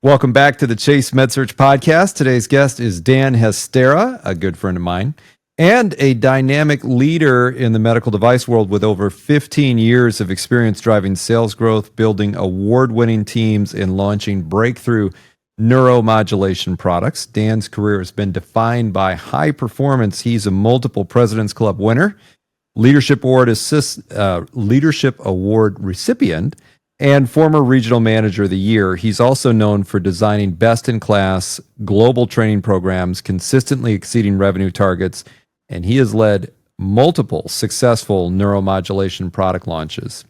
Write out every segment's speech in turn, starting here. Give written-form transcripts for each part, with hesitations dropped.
Welcome back to the Chase MedSearch podcast. Today's guest is Dan Hestera, a good friend of mine, and a dynamic leader in the medical device world with over 15 years of experience driving sales growth, building award-winning teams, and launching breakthrough neuromodulation products. Dan's career has been defined by high performance. He's a multiple President's Club winner, Leadership Award recipient, and former Regional Manager of the Year. He's also known for designing best-in-class global training programs, consistently exceeding revenue targets, and he has led multiple successful neuromodulation product launches.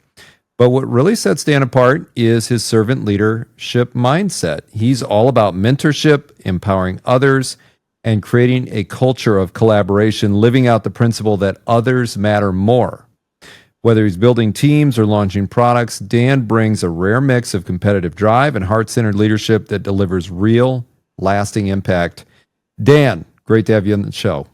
But what really sets Dan apart is his servant leadership mindset. He's all about mentorship, empowering others, and creating a culture of collaboration, living out the principle that others matter more. Whether he's building teams or launching products, Dan brings a rare mix of competitive drive and heart-centered leadership that delivers real, lasting impact. Dan, great to have you on the show.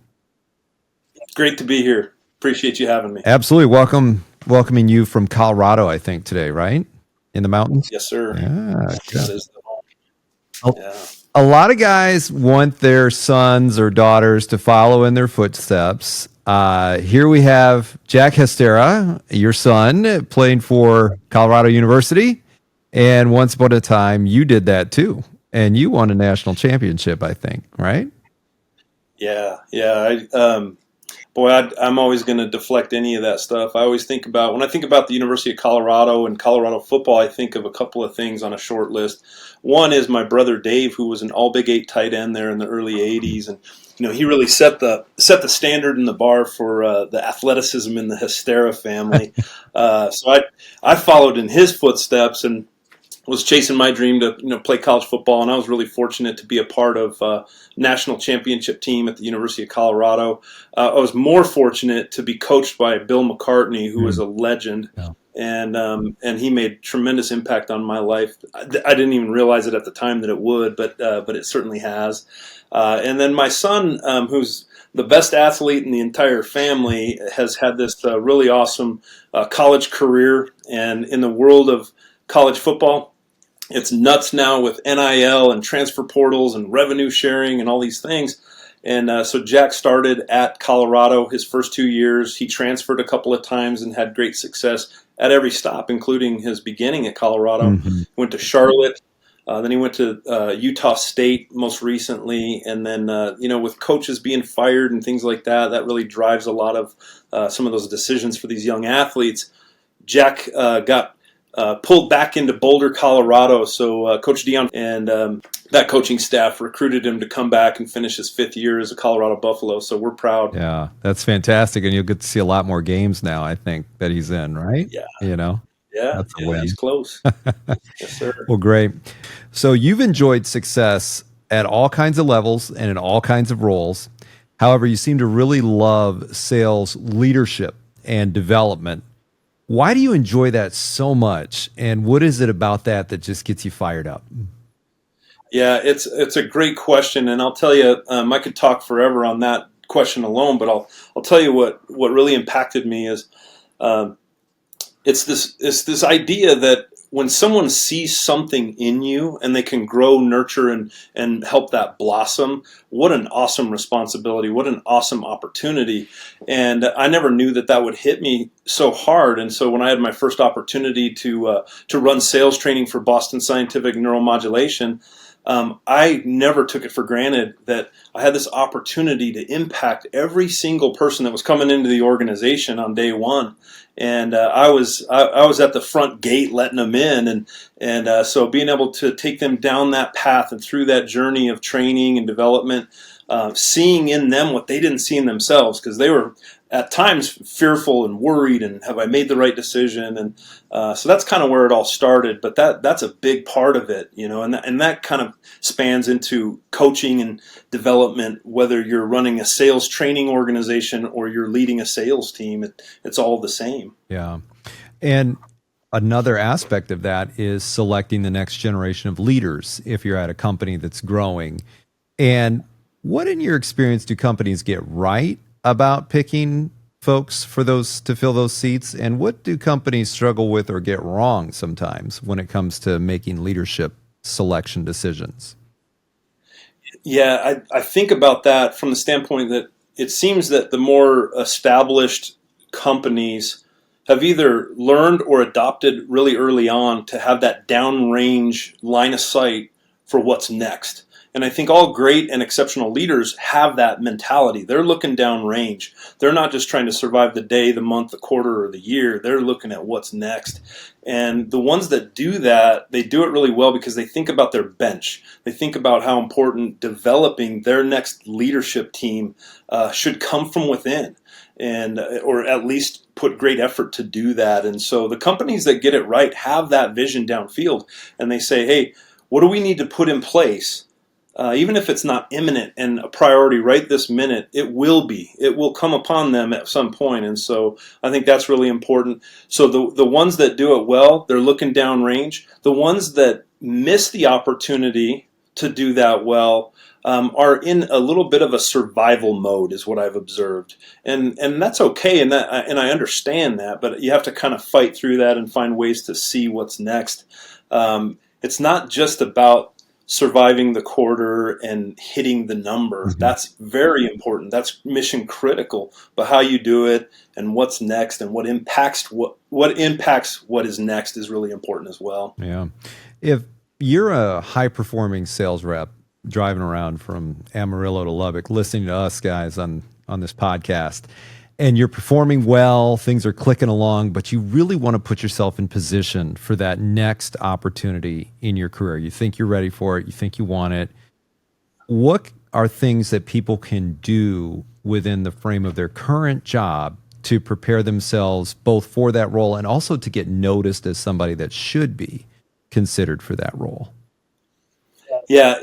Great to be here. Appreciate you having me. Absolutely. Welcoming you from Colorado, I think, today, right? In the mountains? Yes, sir. Yeah. That is the home. Yeah. A lot of guys want their sons or daughters to follow in their footsteps. Here we have Jack Hestera, your son, playing for Colorado University. And once upon a time, you did that too. And you won a national championship, I think, right? Yeah. I'm always going to deflect any of that stuff. I always think about, when I think about the University of Colorado and Colorado football, I think of a couple of things on a short list. One is my brother Dave, who was an all Big 8 tight end there in the early 80s. And he really set the standard and the bar for the athleticism in the Hestera family. So I followed in his footsteps and was chasing my dream to play college football, and I was really fortunate to be a part of national championship team at the University of Colorado. I was more fortunate to be coached by Bill McCartney, who is a legend. Yeah. And he made tremendous impact on my life. I didn't even realize it at the time that it would, but it certainly has. And then my son, who's the best athlete in the entire family, has had this really awesome college career. And in the world of college football, it's nuts now with NIL and transfer portals and revenue sharing and all these things. And so Jack started at Colorado his first 2 years. He transferred a couple of times and had great success at every stop, including his beginning at Colorado. Mm-hmm. Went to Charlotte. Then he went to Utah State most recently. And then, with coaches being fired and things like that, that really drives a lot of some of those decisions for these young athletes. Jack got pulled back into Boulder, Colorado. So Coach Dion and that coaching staff recruited him to come back and finish his 5th year as a Colorado Buffalo. So we're proud. Yeah, that's fantastic. And you'll get to see a lot more games now, I think, that he's in, right? Yeah. Yeah, that's a win. He's close. Yes, sir. Well, great. So you've enjoyed success at all kinds of levels and in all kinds of roles. However, you seem to really love sales leadership and development. Why do you enjoy that so much? And what is it about that just gets you fired up? Yeah, it's a great question. And I'll tell you, I could talk forever on that question alone, but I'll tell you what really impacted me is it's this idea that when someone sees something in you and they can grow, nurture, and help that blossom, what an awesome responsibility, what an awesome opportunity. And I never knew that would hit me so hard. And so when I had my first opportunity to run sales training for Boston Scientific Neuromodulation, I never took it for granted that I had this opportunity to impact every single person that was coming into the organization on day one. And I was at the front gate letting them in, and so being able to take them down that path and through that journey of training and development, seeing in them what they didn't see in themselves, because they were at times fearful and worried, and have I made the right decision? And so that's kind of where it all started. But that's a big part of it, and that kind of spans into coaching and development. Whether you're running a sales training organization or you're leading a sales team, it's all the same. Yeah, and another aspect of that is selecting the next generation of leaders if you're at a company that's growing. And what, in your experience, do companies get right about picking folks for those to fill those seats, and what do companies struggle with or get wrong sometimes when it comes to making leadership selection decisions? Yeah, I think about that from the standpoint that it seems that the more established companies have either learned or adopted really early on to have that downrange line of sight for what's next. And I think all great and exceptional leaders have that mentality. They're looking downrange. They're not just trying to survive the day, the month, the quarter, or the year. They're looking at what's next. And the ones that do that, they do it really well because they think about their bench. They think about how important developing their next leadership team should come from within, and or at least put great effort to do that. And so the companies that get it right have that vision downfield, and they say, hey, what do we need to put in place? Even if it's not imminent and a priority right this minute, it will be. It will come upon them at some point. And so I think that's really important. So the ones that do it well, they're looking downrange. The ones that miss the opportunity to do that well are in a little bit of a survival mode, is what I've observed. And that's okay, and I understand that, but you have to kind of fight through that and find ways to see what's next. It's not just about surviving the quarter and hitting the number. Mm-hmm. That's very important. That's mission critical. But how you do it and what's next and what impacts what is next is really important as well. Yeah. If you're a high performing sales rep driving around from Amarillo to Lubbock, listening to us guys on this podcast, and you're performing well, things are clicking along, but you really want to put yourself in position for that next opportunity in your career. You think you're ready for it. You think you want it. What are things that people can do within the frame of their current job to prepare themselves both for that role and also to get noticed as somebody that should be considered for that role? Yeah,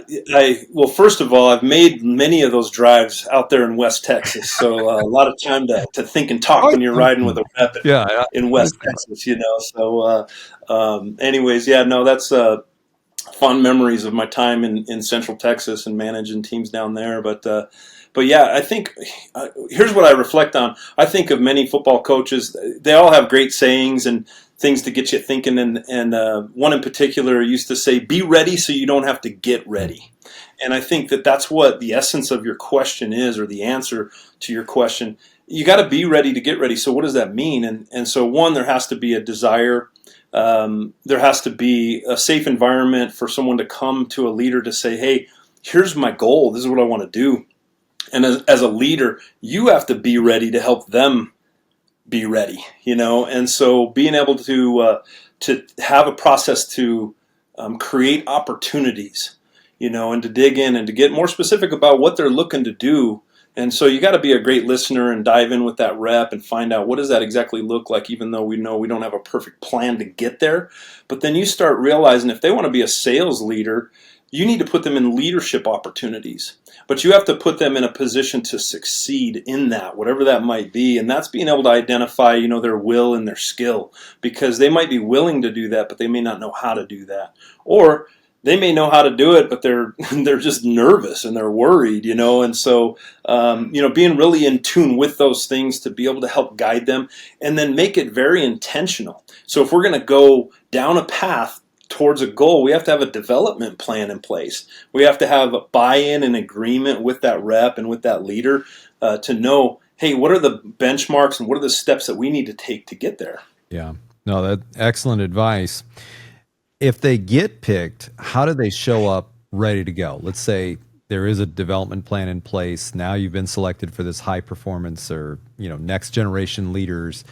well, first of all, I've made many of those drives out there in West Texas, so a lot of time to think and talk when you're riding with a rep in West Texas, So, anyways, yeah, no, that's fond memories of my time in Central Texas and managing teams down there. But yeah, I think here's what I reflect on. I think of many football coaches; they all have great sayings and things to get you thinking. And one in particular used to say, "Be ready so you don't have to get ready." And I think that's what the essence of your question is, or the answer to your question. You got to be ready to get ready. So what does that mean? And so one, there has to be a desire. There has to be a safe environment for someone to come to a leader to say, hey, here's my goal. This is what I want to do. And as a leader, you have to be ready to help them be ready, And so being able to have a process to create opportunities, and to dig in and to get more specific about what they're looking to do. And so you got to be a great listener and dive in with that rep and find out what does that exactly look like, even though we know we don't have a perfect plan to get there. But then you start realizing if they want to be a sales leader, you need to put them in leadership opportunities. But you have to put them in a position to succeed in that, whatever that might be. And that's being able to identify, their will and their skill, because they might be willing to do that, but they may not know how to do that. Or they may know how to do it, but they're just nervous and they're worried, And so, being really in tune with those things to be able to help guide them and then make it very intentional. So if we're going to go down a path towards a goal, we have to have a development plan in place. We have to have a buy-in and agreement with that rep and with that leader to know, hey, what are the benchmarks and what are the steps that we need to take to get there? Yeah, no, that's excellent advice. If they get picked, how do they show up ready to go? Let's say there is a development plan in place. Now you've been selected for this high performance or, next generation leaders.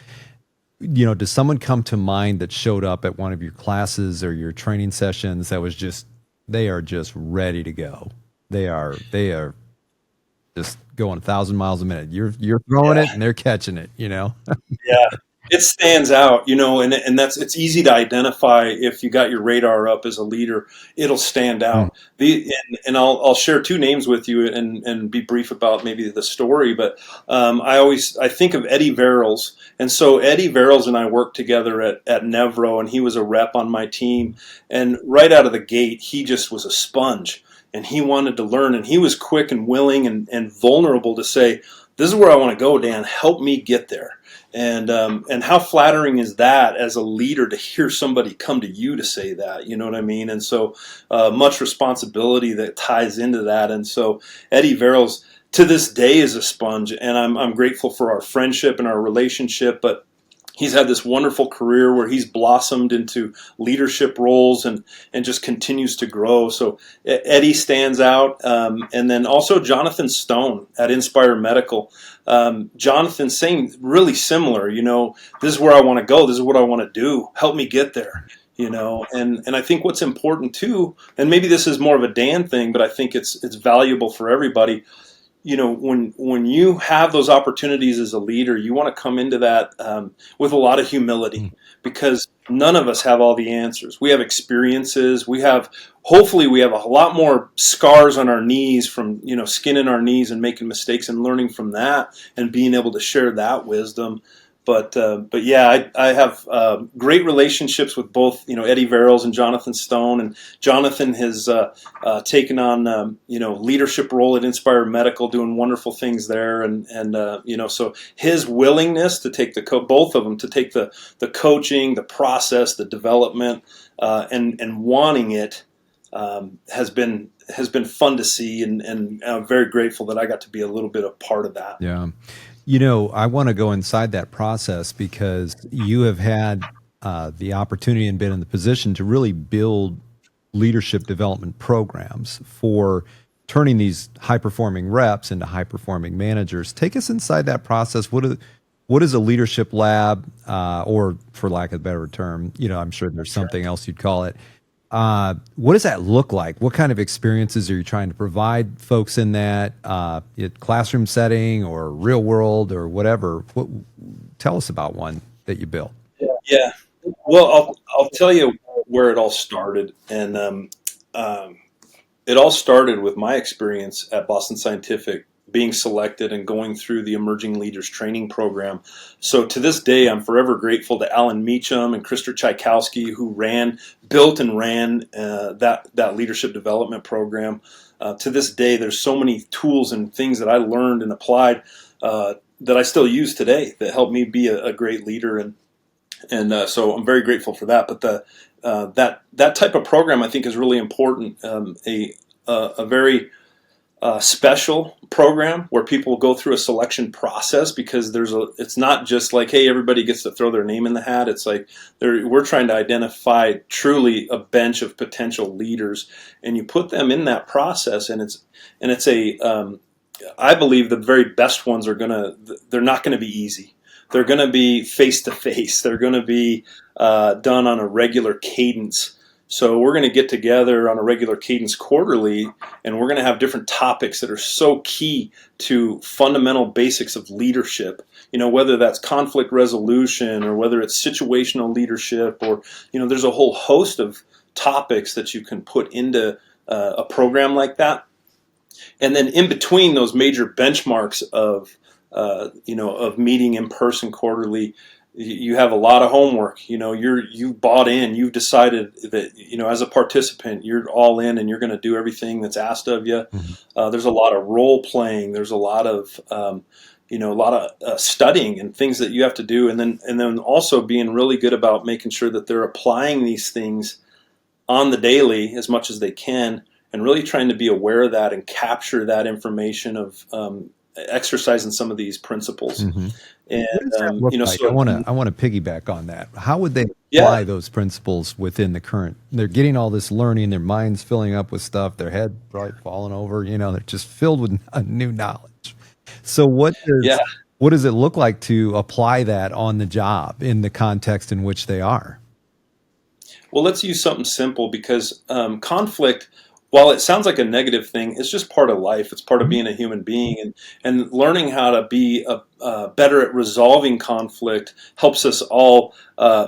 Does someone come to mind that showed up at one of your classes or your training sessions that was they are just ready to go? They are just going 1,000 miles a minute. You're throwing it and they're catching it, Yeah. It stands out, and it's easy to identify if you got your radar up as a leader. It'll stand out. And I'll share two names with you and be brief about maybe the story. But I think of Eddie Verrills, and so Eddie Verrills and I worked together at Nevro, and he was a rep on my team. And right out of the gate, he just was a sponge, and he wanted to learn, and he was quick and willing and vulnerable to say, this is where I want to go, Dan. Help me get there. And how flattering is that as a leader to hear somebody come to you to say that, you know what I mean? And so much responsibility that ties into that. And so Eddie Verrills to this day is a sponge, and I'm grateful for our friendship and our relationship, but he's had this wonderful career where he's blossomed into leadership roles and just continues to grow. So Eddie stands out. And then also Jonathan Stone at Inspire Medical. Jonathan saying really similar, this is where I want to go. This is what I want to do. Help me get there. And I think what's important too, and maybe this is more of a Dan thing, but I think it's valuable for everybody. When you have those opportunities as a leader, you want to come into that with a lot of humility, because none of us have all the answers. We have experiences. Hopefully we have a lot more scars on our knees from, skin in our knees and making mistakes and learning from that and being able to share that wisdom. But yeah, I have great relationships with both, Eddie Verrills and Jonathan Stone. And Jonathan has taken on, leadership role at Inspire Medical, doing wonderful things there. And so his willingness to take both of them to take the coaching, the process, the development, and wanting it has been fun to see. And I'm very grateful that I got to be a little bit a part of that. Yeah. I want to go inside that process because you have had the opportunity and been in the position to really build leadership development programs for turning these high-performing reps into high-performing managers. Take us inside that process. What is a leadership lab, or for lack of a better term, I'm sure there's something else you'd call it. What does that look like? What kind of experiences are you trying to provide folks in that classroom setting or real world or whatever? Tell us about one that you built. Yeah. Well, I'll tell you where it all started. And it all started with my experience at Boston Scientific, being selected and going through the Emerging Leaders Training Program. So to this day, I'm forever grateful to Alan Meacham and Krister Tchaikovsky, who built and ran that leadership development program. To this day, there's so many tools and things that I learned and applied that I still use today that helped me be a great leader. And so I'm very grateful for that. But that type of program, I think, is really important. A very special program where people go through a selection process, because it's not just like, hey, everybody gets to throw their name in the hat. It's like we're trying to identify truly a bench of potential leaders, and you put them in that process, and it's I believe the very best ones they're not going to be easy. They're going to be face to face. They're going to be done on a regular cadence. So we're going to get together on a regular cadence quarterly, and we're going to have different topics that are so key to fundamental basics of leadership, whether that's conflict resolution or whether it's situational leadership, or, there's a whole host of topics that you can put into a program like that. And then in between those major benchmarks of meeting in person quarterly, you have a lot of homework. You bought in. You've decided that as a participant, you're all in, and you're going to do everything that's asked of you. Mm-hmm. There's a lot of role playing. There's a lot of studying and things that you have to do, and then also being really good about making sure that they're applying these things on the daily as much as they can, and really trying to be aware of that and capture that information of exercising some of these principles. Mm-hmm. And like? So I want to piggyback on that. How would they apply those principles within the current? They're getting all this learning, their minds filling up with stuff, their head probably falling over. They're just filled with new knowledge. So what does it look like to apply that on the job in the context in which they are? Well, let's use something simple, because conflict, while it sounds like a negative thing, it's just part of life. It's part of being a human being, and learning how to be better at resolving conflict helps us all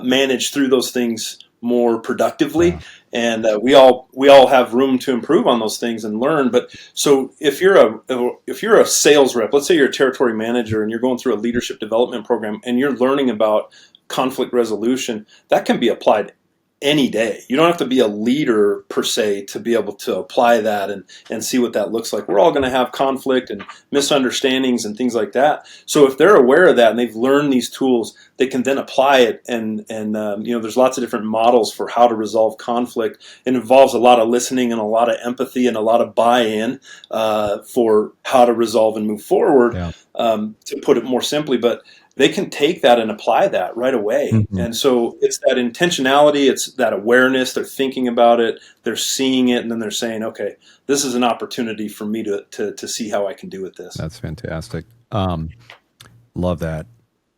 manage through those things more productively. Yeah. And we all have room to improve on those things and learn. But so if you're a sales rep, let's say you're a territory manager and you're going through a leadership development program and you're learning about conflict resolution, that can be applied any day. You don't have to be a leader per se to be able to apply that and see what that looks like. We're all going to have conflict and misunderstandings and things like that. So if they're aware of that and they've learned these tools, they can then apply it. And there's lots of different models for how to resolve conflict. It involves a lot of listening and a lot of empathy and a lot of buy-in for how to resolve and move forward, Yeah. to put it more simply. But they can take that and apply that right away. Mm-hmm. And so it's that intentionality, it's that awareness. They're thinking about it, they're seeing it, and then they're saying, okay, this is an opportunity for me to see how I can do with this. That's fantastic. Love that.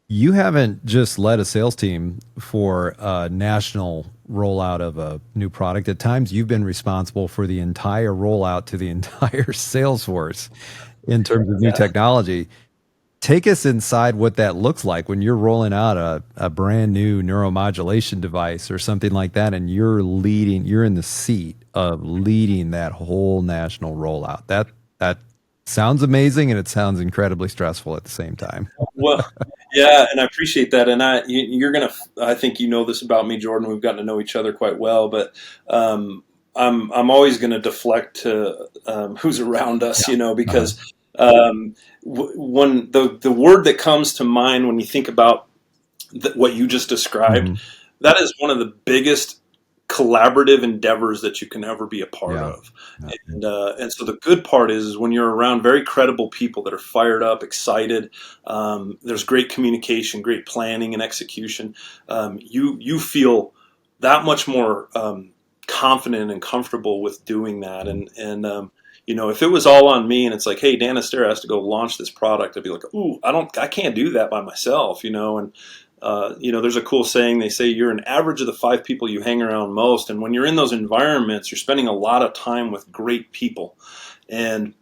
You haven't just led a sales team for a national rollout of a new product. At times, you've been responsible for the entire rollout to the entire sales force in terms of new technology. Take us inside what that looks like when you're rolling out a brand new neuromodulation device or something like that, and you're in the seat of leading that whole national rollout. That sounds amazing, and it sounds incredibly stressful at the same time. Well, yeah, and I appreciate that. And I think you know this about me, Jordan. We've gotten to know each other quite well, but I'm always going to deflect to who's around us, because when the word that comes to mind when you think about what you just described, that is one of the biggest collaborative endeavors that you can ever be a part of. And so the good part is when you're around very credible people that are fired up, excited, there's great communication, great planning and execution. You feel that much more confident and comfortable with doing that. And if it was all on me and it's like, hey, Dan Hestera has to go launch this product, I'd be like, ooh, I can't do that by myself, and there's a cool saying. They say you're an average of the 5 people you hang around most. And when you're in those environments, you're spending a lot of time with great people. And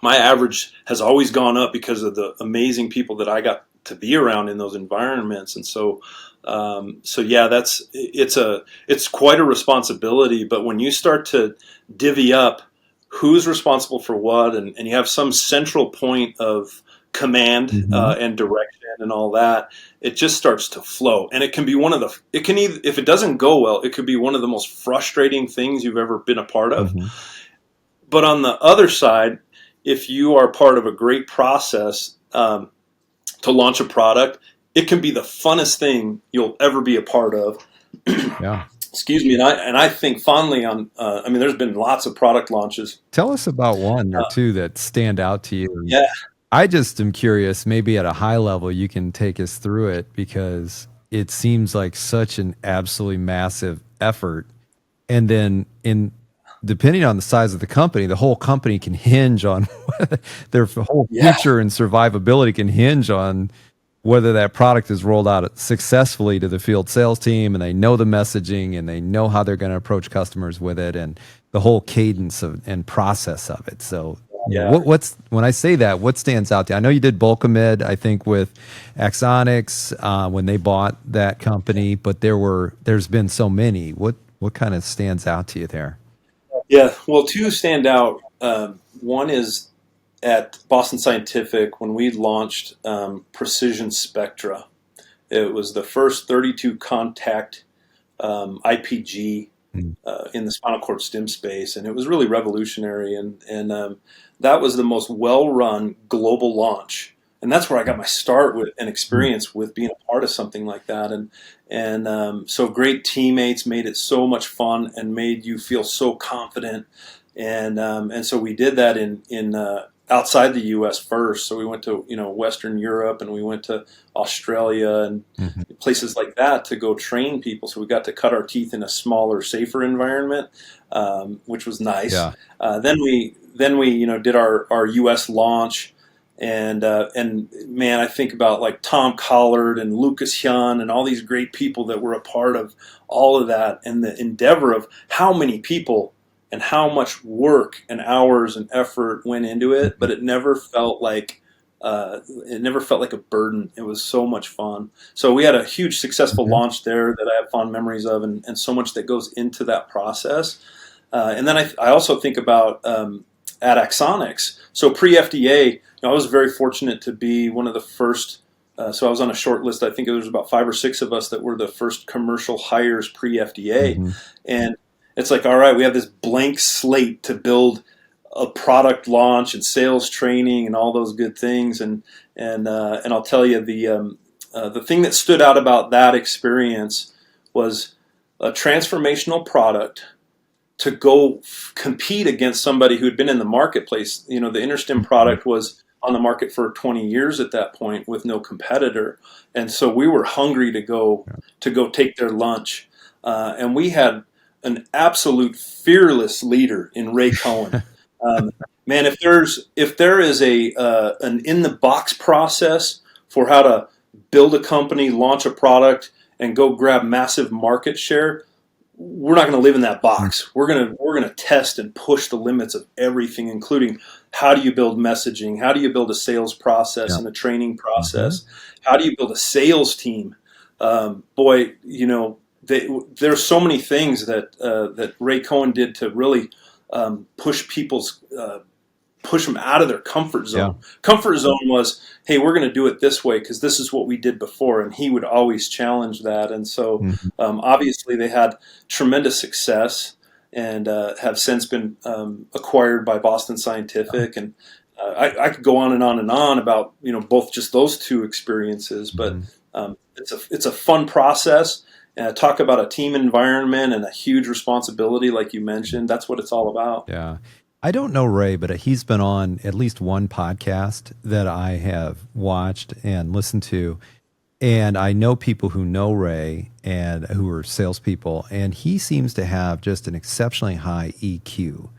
my average has always gone up because of the amazing people that I got to be around in those environments. And so yeah, it's quite a responsibility. But when you start to divvy up who's responsible for what, and you have some central point of command and direction and all that, it just starts to flow. And it can be if it doesn't go well, it could be one of the most frustrating things you've ever been a part of. But on the other side, if you are part of a great process to launch a product, it can be the funnest thing you'll ever be a part of. Yeah. Excuse me. And I think fondly on, there's been lots of product launches. Tell us about one or two that stand out to you. Yeah. I just am curious, maybe at a high level, you can take us through it, because it seems like such an absolutely massive effort. And then depending on the size of the company can hinge on their whole future and survivability can hinge on whether that product is rolled out successfully to the field sales team, and they know the messaging and they know how they're going to approach customers with it, and the whole cadence and process of it. So when I say that, what stands out to you? I know you did Bulkamid, I think, with Axonics when they bought that company, but there's been so many. What kind of stands out to you there? Yeah, well, 2 stand out. One is at Boston Scientific when we launched Precision Spectra. It was the first 32 contact IPG in the spinal cord stim space, and it was really revolutionary. And that was the most well-run global launch, and that's where I got my start with and experience with being a part of something like that. And so great teammates made it so much fun and made you feel so confident. And so we did that in outside the U.S. first. So we went to Western Europe, and we went to Australia and places like that to go train people. So we got to cut our teeth in a smaller, safer environment, which was nice. Yeah. Then we did our U.S. launch, and man, I think about like Tom Collard and Lucas Hyun and all these great people that were a part of all of that, and the endeavor of how many people and how much work and hours and effort went into it, but it never felt like a burden. It was so much fun. So we had a huge successful launch there that I have fond memories of, and so much that goes into that process. And then I also think about at Axonics. So pre-FDA, I was very fortunate to be one of the first So I was on a short list. I think there was about 5 or 6 of us that were the first commercial hires pre-FDA. Hmm. And it's like, all right, we have this blank slate to build a product launch and sales training and all those good things. And I'll tell you, the thing that stood out about that experience was a transformational product to go compete against somebody who had been in the marketplace. You know, the InterStim product was on the market for 20 years at that point with no competitor, and so we were hungry to go take their lunch, and we had an absolute fearless leader in Ray Cohen. Um, Man, if there is an in the box process for how to build a company, launch a product, and go grab massive market share, we're not going to live in that box. We're going to test and push the limits of everything, including how do you build messaging, how do you build a sales process Yeah. and a training process, how do you build a sales team. Boy, you know, there's so many things that Ray Cohen did to really push them out of their comfort zone. Yeah. Comfort zone was, hey, we're going to do it this way because this is what we did before, and he would always challenge that. And so, Mhm. obviously, they had tremendous success and have since been acquired by Boston Scientific. And I could go on and on and on about both just those two experiences, but it's a fun process. Talk about a team environment and a huge responsibility, like you mentioned. That's what it's all about. Yeah. I don't know Ray, but he's been on at least one podcast that I have watched and listened to. And I know people who know Ray and who are salespeople, and he seems to have just an exceptionally high EQ.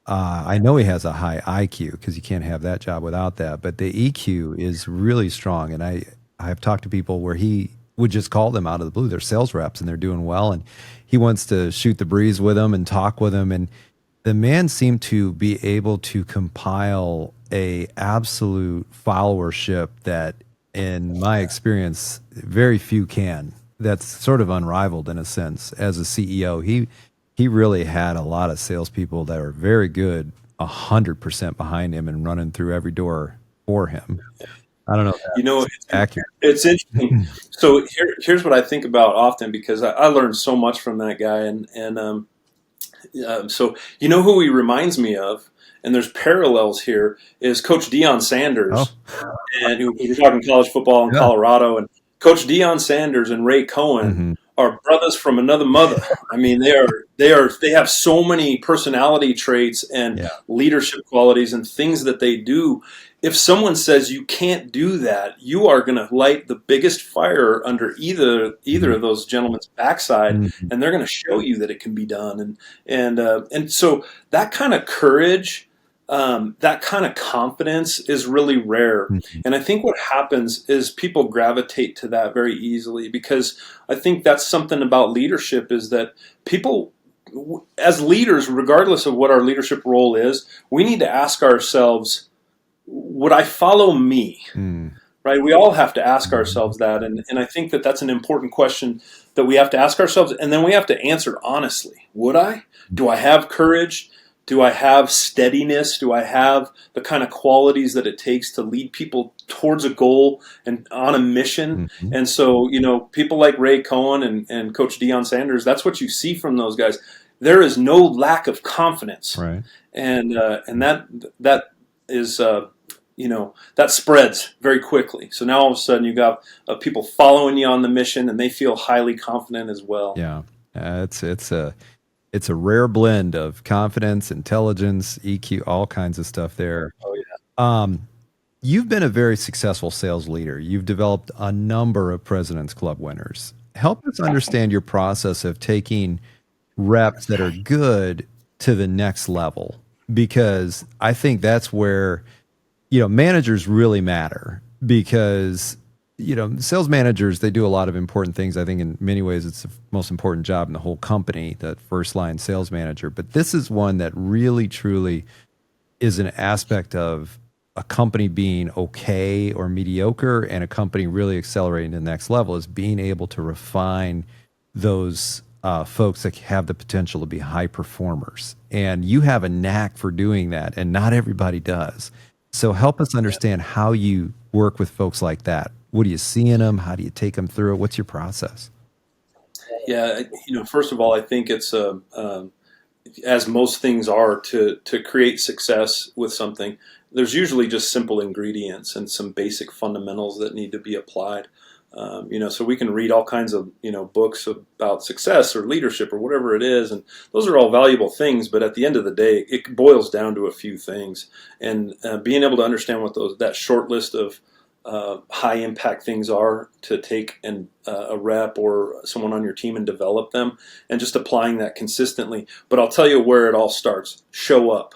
I know he has a high IQ because you can't have that job without that, but the EQ is really strong. And I've talked to people where he would just call them out of the blue. They're sales reps and they're doing well, and he wants to shoot the breeze with them and talk with them. And the man seemed to be able to compile a absolute followership that, in my experience, very few can. That's sort of unrivaled in a sense. As a CEO, he really had a lot of salespeople that are very good, 100% behind him and running through every door for him. I don't know if You know, that's accurate. it's interesting. So here's what I think about often, because I learned so much from that guy, so you know who he reminds me of, and there's parallels here, is Coach Deion Sanders, and we're talking college football in Yeah. Colorado, and Coach Deion Sanders and Ray Cohen are brothers from another mother. I mean, they have so many personality traits and leadership qualities and things that they do. If someone says you can't do that, you are going to light the biggest fire under either of those gentlemen's backside, and they're going to show you that it can be done. And so that kind of courage, that kind of confidence is really rare. And I think what happens is people gravitate to that very easily, because I think that's something about leadership, is that people, as leaders, regardless of what our leadership role is, we need to ask ourselves, would I follow me? Right? We all have to ask ourselves that. And I think that that's an important question that we have to ask ourselves. And then we have to answer honestly. Would I? Do I have courage? Do I have steadiness? Do I have the kind of qualities that it takes to lead people towards a goal and on a mission? And so, people like Ray Cohen and Coach Deion Sanders, that's what you see from those guys. There is no lack of confidence. Right. And that is, that spreads very quickly. So now all of a sudden you got people following you on the mission, and they feel highly confident as well. Yeah. It's a rare blend of confidence, intelligence, EQ, all kinds of stuff there. Oh, yeah. You've been a very successful sales leader. You've developed a number of President's Club winners. Help us understand your process of taking reps that are good to the next level, because I think that's where, managers really matter, because, sales managers, they do a lot of important things. I think in many ways it's the most important job in the whole company, that first line sales manager. But this is one that really, truly is an aspect of a company being okay or mediocre, and a company really accelerating to the next level, is being able to refine those folks that have the potential to be high performers. And you have a knack for doing that, and not everybody does. So help us understand how you work with folks like that. what do you see in them? How do you take them through it? What's your process? Yeah, first of all, I think it's as most things are to create success with something. There's usually just simple ingredients and some basic fundamentals that need to be applied. So we can read all kinds of books about success or leadership or whatever it is, and those are all valuable things. But at the end of the day, it boils down to a few things, and being able to understand what that short list of high impact things are to take and a rep or someone on your team and develop them, and just applying that consistently. But I'll tell you where it all starts: show up,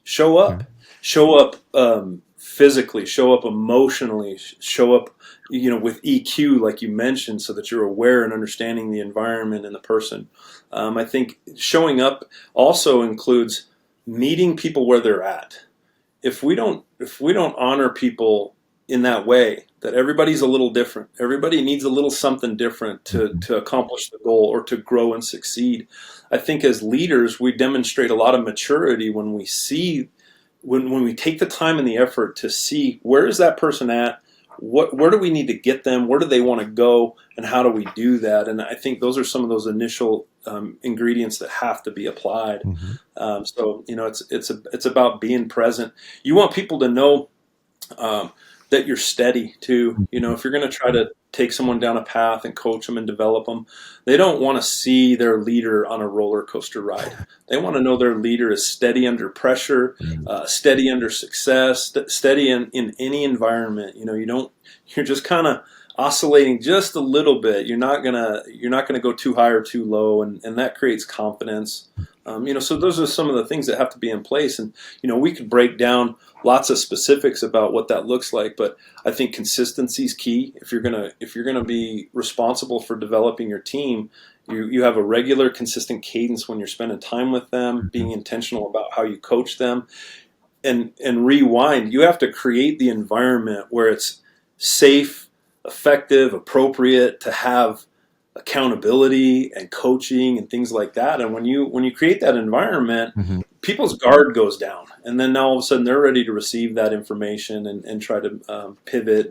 show Yeah. up, show up physically, show up emotionally, show up with EQ, like you mentioned, so that you're aware and understanding the environment and the person. I think showing up also includes meeting people where they're at. If we don't honor people in that way, that everybody's a little different, everybody needs a little something different to accomplish the goal or to grow and succeed. I think as leaders, we demonstrate a lot of maturity when we see, when we take the time and the effort to see where is that person at, where do we need to get them, where do they want to go, and how do we do that. And I think those are some of those initial ingredients that have to be applied. So it's about being present. You want people to know that you're steady too. If you're going to try to take someone down a path and coach them and develop them, they don't want to see their leader on a roller coaster ride. They want to know their leader is steady under pressure, steady under success, steady in any environment. You're just kind of oscillating just a little bit. You're not gonna go too high or too low, and that creates confidence. So those are some of the things that have to be in place. And we could break down lots of specifics about what that looks like, but I think consistency is key. If you're gonna be responsible for developing your team, you have a regular, consistent cadence when you're spending time with them, being intentional about how you coach them, and rewind. You have to create the environment where it's safe, effective, appropriate to have accountability and coaching and things like that. And when you create that environment, people's guard goes down, and then now all of a sudden they're ready to receive that information and try to pivot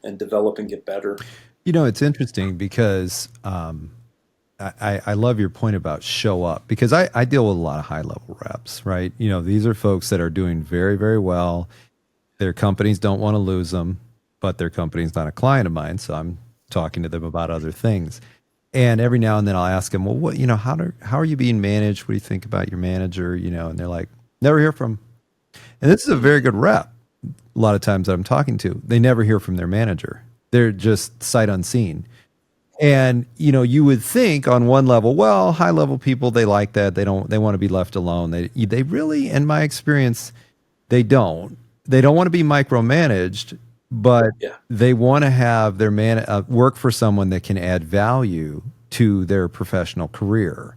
and develop and get better. It's interesting because I love your point about show up, because I deal with a lot of high level reps, right? These are folks that are doing very, very well. Their companies don't want to lose them, but their company's not a client of mine, so I'm talking to them about other things. And every now and then I'll ask them, well, how are you being managed? What do you think about your manager? And they're like, never hear from 'em. And this is a very good rep. A lot of times that I'm talking to, they never hear from their manager. They're just sight unseen. And you would think on one level, well, high level people, they like that. They want to be left alone. They really, in my experience, they don't. They don't want to be micromanaged, but Yeah. they want to have their work for someone that can add value to their professional career.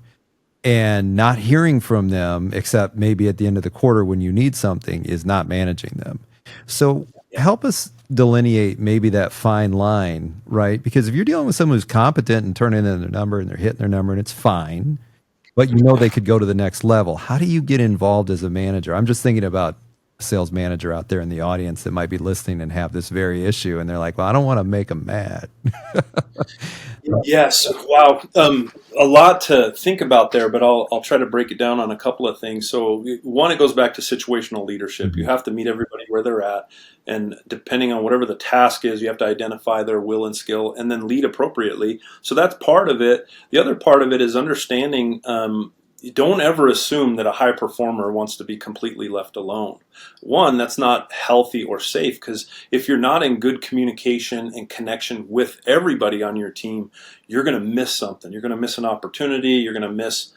And not hearing from them, except maybe at the end of the quarter when you need something, is not managing them. So help us delineate maybe that fine line, right? Because if you're dealing with someone who's competent and turning in their number and they're hitting their number and it's fine, but they could go to the next level, how do you get involved as a manager? I'm just thinking about a sales manager out there in the audience that might be listening and have this very issue, and they're like, well, I don't want to make them mad. Yes. Wow. A lot to think about there, but I'll try to break it down on a couple of things. So one, it goes back to situational leadership. You have to meet everybody where they're at, and depending on whatever the task is, you have to identify their will and skill, and then lead appropriately. So that's part of it. The other part of it is understanding. Don't ever assume that a high performer wants to be completely left alone. One, that's not healthy or safe, because if you're not in good communication and connection with everybody on your team, you're going to miss something. You're going to miss an opportunity. You're going to miss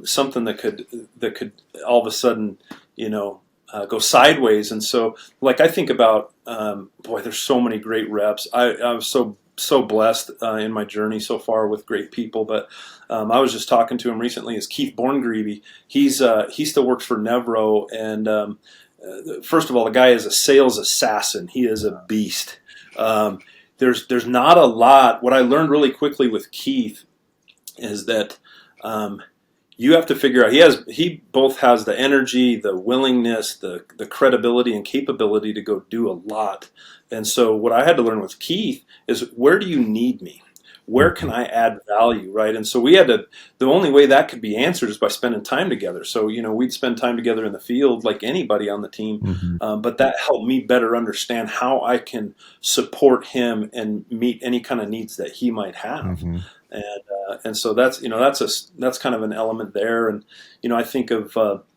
something that could all of a sudden, go sideways. And so, like, I think about, there's so many great reps. I'm so blessed in my journey so far with great people. But I was just talking to him recently. Is Keith Borngreevy. He still works for Nevro, and first of all, the guy is a sales assassin. He is a beast. There's not a lot. What I learned really quickly with Keith is that you have to figure out, he both has the energy, the willingness, the credibility and capability to go do a lot. And so what I had to learn with Keith is, where do you need me? Where can I add value, right? And so the only way that could be answered is by spending time together. So, we'd spend time together in the field like anybody on the team, but that helped me better understand how I can support him and meet any kind of needs that he might have. And so that's kind of an element there. And, I think of, the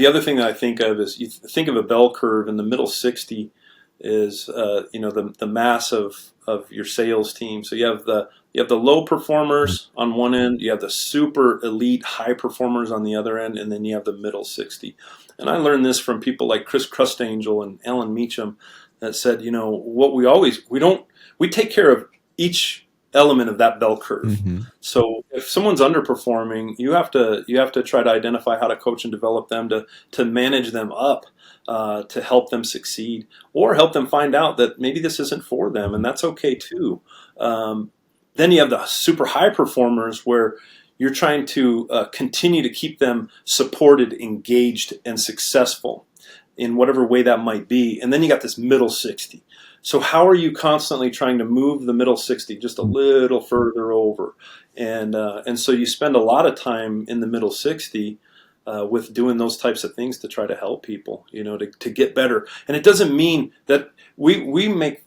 other thing that I think of is, you think of a bell curve, and the middle 60 is the mass of your sales team. So you have the low performers on one end, you have the super elite high performers on the other end, and then you have the middle 60. And I learned this from people like Chris Crustangel and Alan Meacham, that said, we take care of each element of that bell curve. So if someone's underperforming, you have to try to identify how to coach and develop them to manage them up, to help them succeed, or help them find out that maybe this isn't for them, and that's okay too. Then you have the super high performers, where you're trying to continue to keep them supported, engaged, and successful in whatever way that might be. And then you got this middle 60. So how are you constantly trying to move the middle 60 just a little further over? And so you spend a lot of time in the middle 60 with doing those types of things to try to help people, to get better. And it doesn't mean that we make,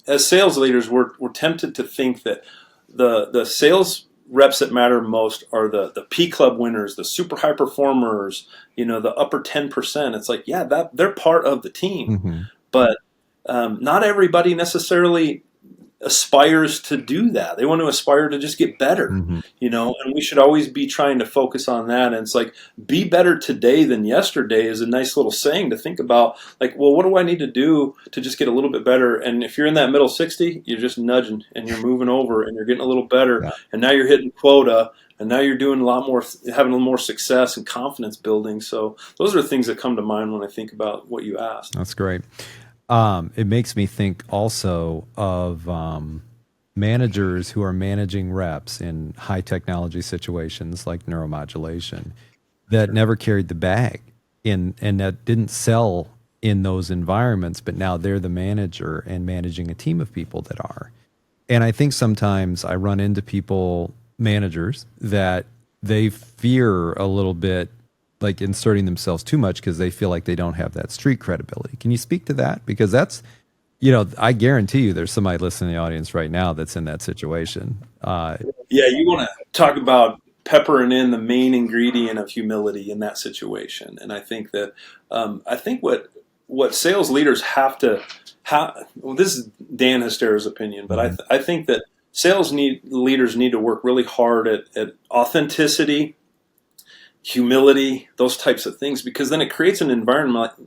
as sales leaders, we're tempted to think that the sales reps that matter most are the P Club winners, the super high performers, the upper 10%. It's like, yeah, that they're part of the team, but not everybody necessarily aspires to do that. They want to aspire to just get better, and we should always be trying to focus on that. And it's like, be better today than yesterday is a nice little saying to think about. Like, well, what do I need to do to just get a little bit better? And if you're in that middle 60, you're just nudging and you're moving over and you're getting a little better. And now you're hitting quota, and now you're doing a lot more, having a little more success and confidence building. So those are things that come to mind when I think about what you asked. That's great. It makes me think also of managers who are managing reps in high technology situations like neuromodulation that never carried the bag and that didn't sell in those environments, but now they're the manager and managing a team of people that are. And I think sometimes I run into managers, that they fear a little bit, like inserting themselves too much because they feel like they don't have that street credibility. Can you speak to that? Because that's, I guarantee you there's somebody listening in the audience right now that's in that situation. Yeah, you want to talk about peppering in the main ingredient of humility in that situation. And I think that, what sales leaders have to have, well, this is Dan Hestera's opinion, but I think that sales leaders need to work really hard at authenticity, humility, those types of things, because then it creates an environment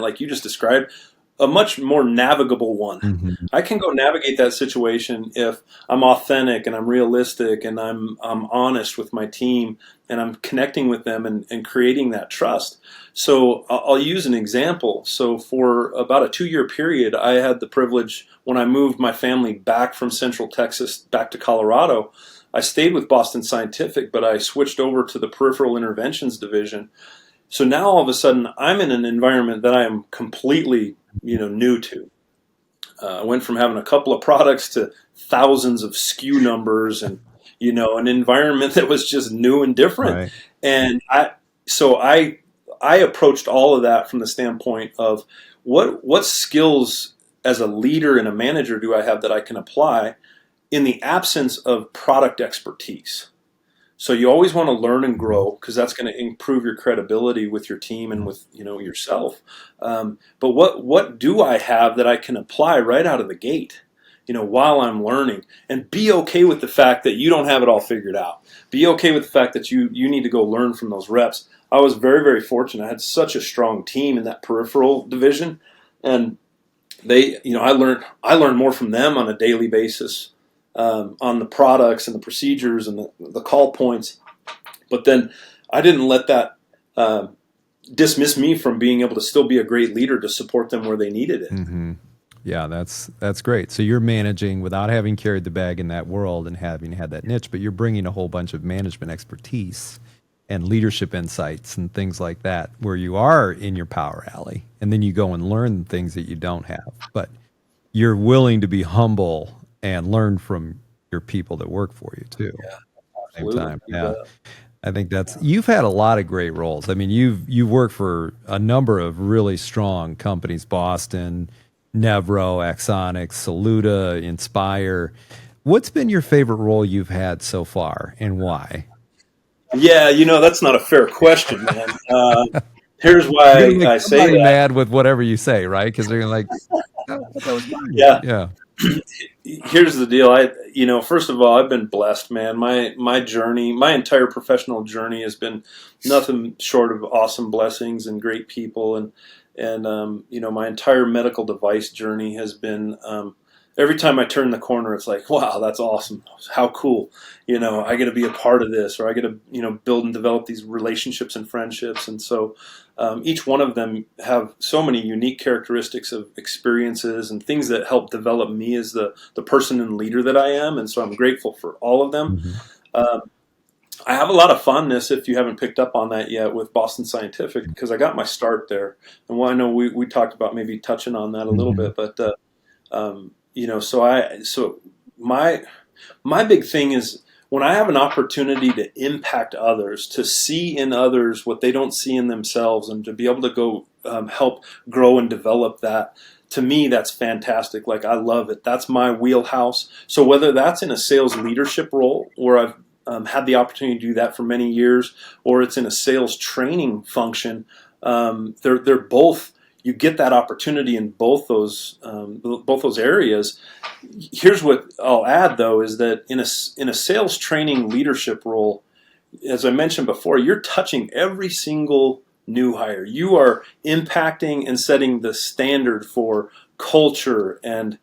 like you just described, a much more navigable one. I can go navigate that situation if I'm authentic and I'm realistic and I'm honest with my team and I'm connecting with them and creating that trust. So I'll use an example. So for about a 2-year period, I had the privilege, when I moved my family back from Central Texas back to Colorado, I stayed with Boston Scientific, but I switched over to the peripheral interventions division. So now all of a sudden I'm in an environment that I am completely, new to. I went from having a couple of products to thousands of SKU numbers and, an environment that was just new and different. Right. And I approached all of that from the standpoint of what skills as a leader and a manager do I have that I can apply in the absence of product expertise. So you always want to learn and grow, because that's going to improve your credibility with your team and with yourself. But what do I have that I can apply right out of the gate, while I'm learning, and be okay with the fact that you don't have it all figured out. Be okay with the fact that you need to go learn from those reps. I was very, very fortunate. I had such a strong team in that peripheral division, and they, I learned more from them on a daily basis. On the products and the procedures and the call points. But then I didn't let that dismiss me from being able to still be a great leader to support them where they needed it. Yeah, that's great. So you're managing without having carried the bag in that world and having had that niche, but you're bringing a whole bunch of management expertise and leadership insights and things like that where you are in your power alley, and then you go and learn things that you don't have. But you're willing to be humble and learn from your people that work for you too. Yeah, At the same absolutely. time. You Yeah. bet. I think you've had a lot of great roles. I mean, you've worked for a number of really strong companies, Boston, Nevro, Axonics, Saluda, Inspire. What's been your favorite role you've had so far and why? Yeah, that's not a fair question, man. Here's You're gonna why make I say somebody that. mad with whatever you say, right? Because they're gonna like, "Oh, that was mine." Yeah, Yeah. here's the deal. First of all, I've been blessed, man. My journey, my entire professional journey has been nothing short of awesome blessings and great people, and my entire medical device journey has been. Every time I turn the corner, it's like, wow, that's awesome. How cool. I get to be a part of this, or I get to, build and develop these relationships and friendships. And so each one of them have so many unique characteristics of experiences and things that help develop me as the person and leader that I am. And so I'm grateful for all of them. Mhm. Um, I have a lot of fondness, if you haven't picked up on that yet, with Boston Scientific because I got my start there. And I know we talked about maybe touching on that a little Mhm. bit, but so my big thing is when I have an opportunity to impact others, to see in others what they don't see in themselves, and to be able to go help grow and develop that. To me, that's fantastic. Like, I love it. That's my wheelhouse. So whether that's in a sales leadership role where I've had the opportunity to do that for many years, or it's in a sales training function, they're both. You get that opportunity in both those areas. Here's what I'll add, though, is that in a sales training leadership role, as I mentioned before, you're touching every single new hire. You are impacting and setting the standard for culture and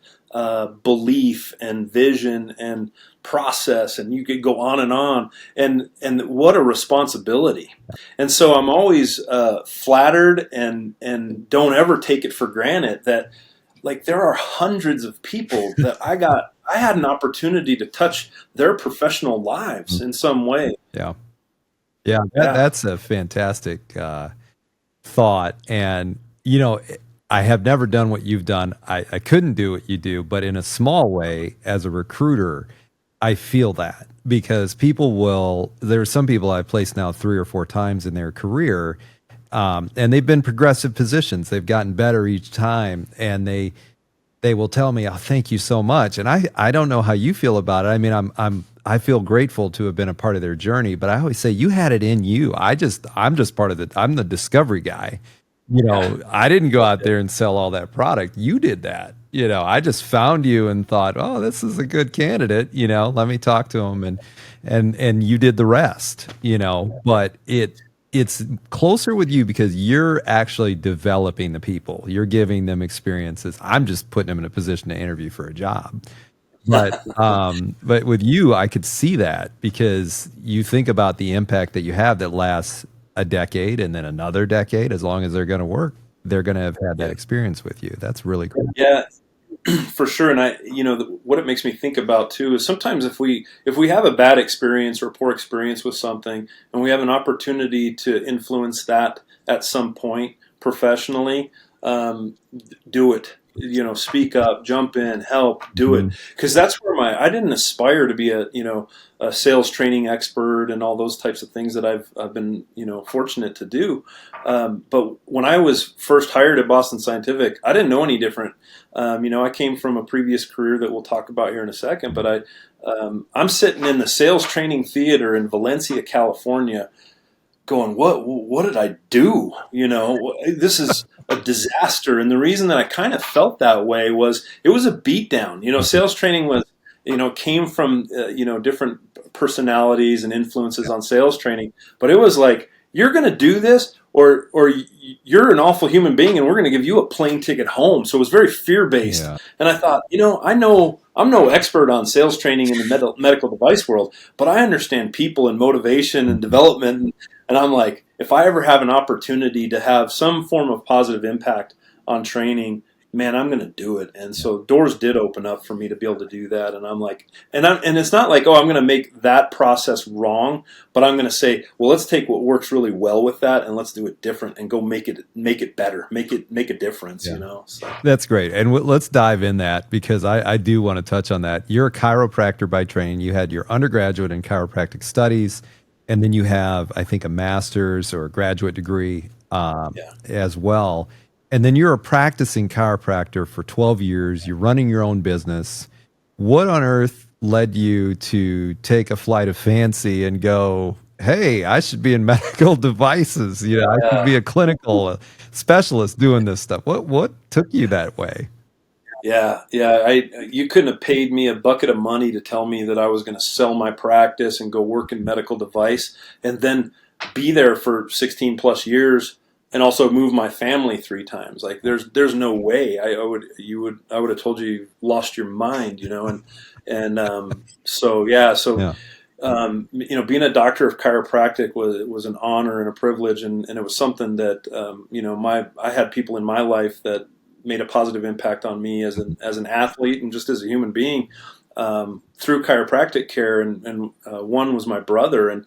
belief and vision and process, and you could go on and on. And what a responsibility! And so I'm always flattered and don't ever take it for granted that like there are hundreds of people that I had an opportunity to touch their professional lives in some way. Yeah. Yeah. Yeah. That's a fantastic thought. And, I have never done what you've done. I couldn't do what you do, but in a small way, as a recruiter, I feel that because there are some people I've placed now 3 or 4 times in their career, and they've been progressive positions. They've gotten better each time, and they will tell me, "Oh, thank you so much." And I don't know how you feel about it. I mean, I feel grateful to have been a part of their journey, but I always say you had it in you. I'm just part of I'm the discovery guy. Yeah. I didn't go out there and sell all that product. You did that. I just found you and thought, "Oh, this is a good candidate, let me talk to him," and you did the rest, but it's closer with you because you're actually developing the people. You're giving them experiences. I'm just putting them in a position to interview for a job. But with you, I could see that because you think about the impact that you have that lasts a decade and then another decade. As long as they're going to work, they're going to have had that Yeah. experience with you. That's really cool. Yeah. For sure. And what it makes me think about too is sometimes if we have a bad experience or poor experience with something, and we have an opportunity to influence that at some point professionally, do it. Speak up, jump in, help, do it. Mhm. Because that's where I didn't aspire to be a sales training expert and all those types of things that I've been fortunate to do. But when I was first hired at Boston Scientific, I didn't know any different. I came from a previous career that we'll talk about here in a second, but I'm sitting in the sales training theater in Valencia, California, going, what did I do? This is a disaster. And the reason that I kind of felt that way was it was a beatdown. Sales training was, came from, different personalities and influences on sales training, but it was like, you're going to do this or you're an awful human being and we're going to give you a plane ticket home. So it was very fear based. Yeah. And I thought, I know I'm no expert on sales training in the medical device world, but I understand people and motivation and Mhm. development. And I'm like, if I ever have an opportunity to have some form of positive impact on training, man, I'm going to do it. And so doors did open up for me to be able to do that. And I'm like, and it's not like, oh, I'm going to make that process wrong, but I'm going to say, well, let's take what works really well with that and let's do it different and go make it better, make a difference, Yeah. you know? So. That's great. And let's dive in that because I do want to touch on that. You're a chiropractor by training. You had your undergraduate in chiropractic studies, and then you have, I think, a master's or a graduate degree Yeah. as well. And then you're a practicing chiropractor for 12 years. You're running your own business. What on earth led you to take a flight of fancy and go, hey, I should be in medical devices. You know, I should be a clinical specialist doing this stuff. What took you that way? Yeah. You couldn't have paid me a bucket of money to tell me that I was going to sell my practice and go work in medical device and then be there for 16 plus years and also move my family 3 times. Like there's no way I would have told you lost your mind, you know, and so yeah, so Yeah. you know, being a doctor of chiropractic was an honor and a privilege, and it was something that you know, I had people in my life that made a positive impact on me as an athlete and just as a human being through chiropractic care, and one was my brother, and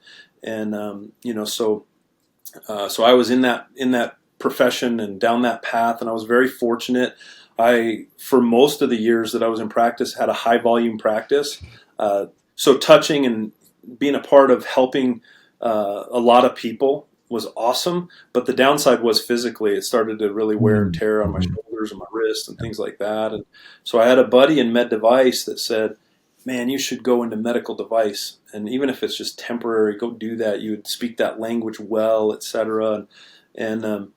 you know, so I was in that profession and down that path, and I was very fortunate. I, for most of the years that I was in practice, had a high volume practice. So touching and being a part of helping a lot of people was awesome, but the downside was physically. It started to really wear and tear on my Mhm. shoulders and my wrists and things like that. And so I had a buddy in med device that said, man, you should go into medical device. And even if it's just temporary, go do that. You would speak that language well, etc. And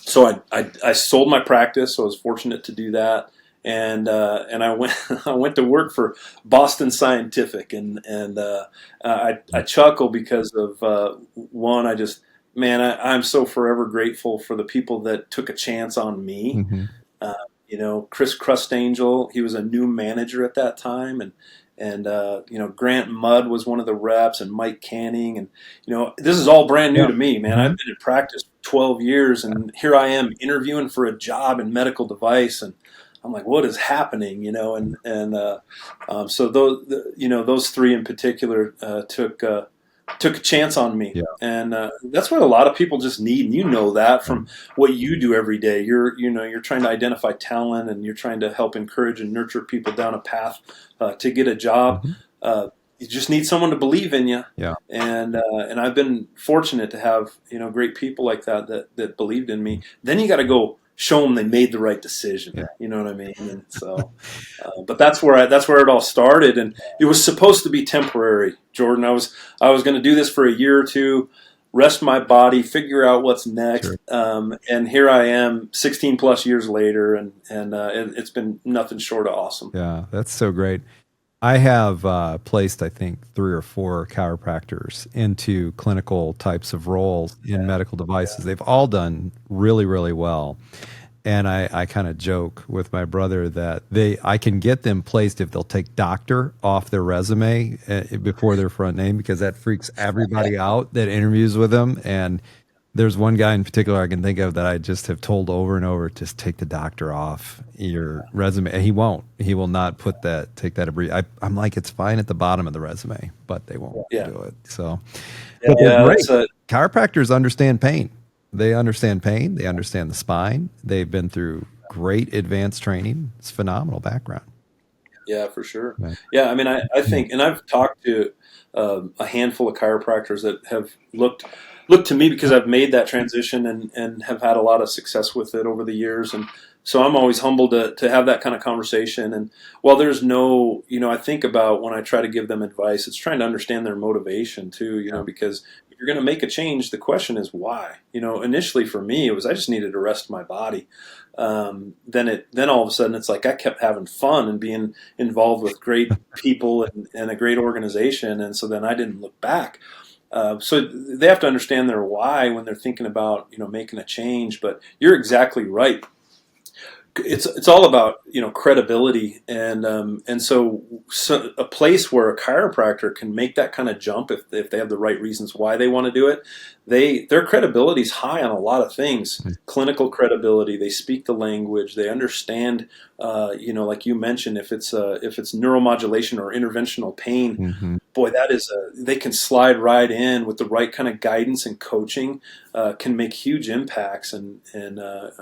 so I sold my practice. So I was fortunate to do that. And I went I went to work for Boston Scientific, and I chuckle because of one, I just, man, I'm so forever grateful for the people that took a chance on me. Mhm. uh, you know, Chris Crustangel, he was a new manager at that time, and you know, Grant Mudd was one of the reps, and Mike Canning, and you know, this is all brand new Yeah. to me, man. I've Mhm. been in practice for 12 years, and here I am interviewing for a job in medical device, and I'm like, what is happening, you know? And so you know, those three in particular took a chance on me, Yeah. and that's what a lot of people just need. And you know that from what you do every day. You're trying to identify talent, and you're trying to help encourage and nurture people down a path to get a job. Mhm. You just need someone to believe in you, Yeah. and I've been fortunate to have, you know, great people like that believed in me. Then you got to go show them they made the right decision. Yeah. You know what I mean? And so, but that's where it all started, and it was supposed to be temporary, Jordan. I was going to do this for a year or two, rest my body, figure out what's next, Sure. and here I am, 16 plus years later, and it's been nothing short of awesome. Yeah. That's so great. I have placed, I think, 3 or 4 chiropractors into clinical types of roles in medical devices. They've all done really, really well. And I kind of joke with my brother that I can get them placed if they'll take doctor off their resume before their front name, because that freaks everybody out that interviews with them. And there's one guy in particular I can think of that I just have told over and over, just take the doctor off your resume. And he won't. He will not take that I'm like, it's fine at the bottom of the resume, but they won't Yeah, do it. So, but they're yeah, great. that's a Chiropractors understand pain. They understand pain. They understand the spine. They've been through great advanced training. It's phenomenal background. Yeah, for sure. Right. Yeah, I mean, I think, and I've talked to a handful of chiropractors that have looked to me because I've made that transition and have had a lot of success with it over the years, and so I'm always humbled to have that kind of conversation. And while there's no, you know, I think about when I try to give them advice, it's trying to understand their motivation too, you Yeah. know, because if you're going to make a change, the question is why. You know, initially for me, it was I just needed to rest my body. Then all of a sudden it's like I kept having fun and being involved with great people and a great organization, and so then I didn't look back. So they have to understand their why when they're thinking about, you know, making a change. But you're exactly right. it's all about credibility, and so a place where a chiropractor can make that kind of jump if they have the right reasons why they want to do it. Their credibility is high on a lot of things. Clinical credibility, they speak the language, they understand. Like you mentioned, if it's neuromodulation or interventional pain, Mm-hmm. boy, they can slide right in with the right kind of guidance and coaching, can make huge impacts, and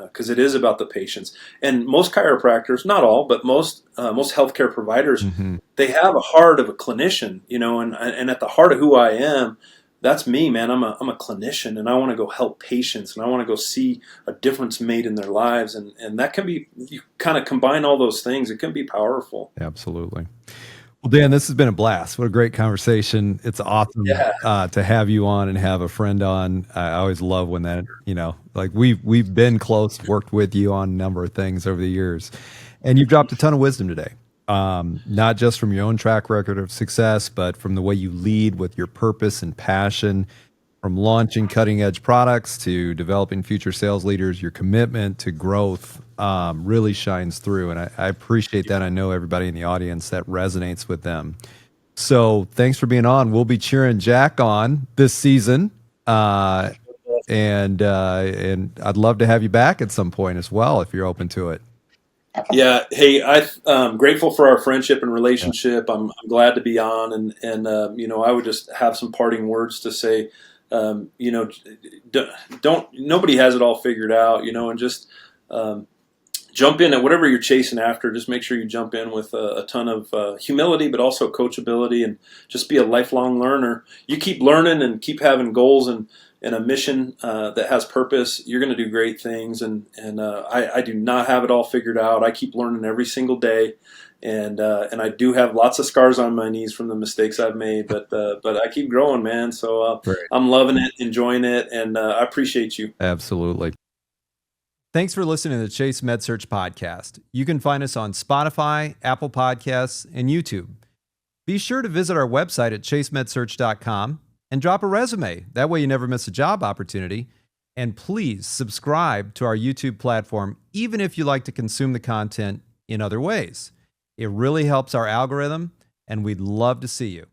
because it is about the patients. And most chiropractors, not all, but most healthcare providers, Mm-hmm. they have a heart of a clinician, and at the heart of who I am, that's me, man. I'm a clinician, and I want to go help patients, and I want to go see a difference made in their lives, and that can be, you kind of combine all those things, it can be powerful. Absolutely. Well, Dan, this has been a blast. What a great conversation. It's awesome Yeah. to have you on and have a friend on. I always love when that, like we've been close, worked with you on a number of things over the years, and you've dropped a ton of wisdom today. Not just from your own track record of success, but from the way you lead with your purpose and passion, from launching cutting edge products to developing future sales leaders. Your commitment to growth really shines through. And I appreciate that. I know everybody in the audience, that resonates with them. So thanks for being on. We'll be cheering Jack on this season. And I'd love to have you back at some point as well, if you're open to it. Yeah. Hey, I'm grateful for our friendship and relationship. I'm glad to be on, and I would just have some parting words to say. Don't nobody has it all figured out, and just jump in at whatever you're chasing after. Just make sure you jump in with a ton of humility, but also coachability, and just be a lifelong learner. You keep learning and keep having goals and a mission that has purpose. You're going to do great things. And I do not have it all figured out. I keep learning every single day. And I do have lots of scars on my knees from the mistakes I've made, but I keep growing, man. So I'm loving it, enjoying it, and I appreciate you. Absolutely. Thanks for listening to the Chase MedSearch podcast. You can find us on Spotify, Apple Podcasts, and YouTube. Be sure to visit our website at chasemedsearch.com and drop a resume. That way you never miss a job opportunity. And please subscribe to our YouTube platform, even if you like to consume the content in other ways. It really helps our algorithm, and we'd love to see you.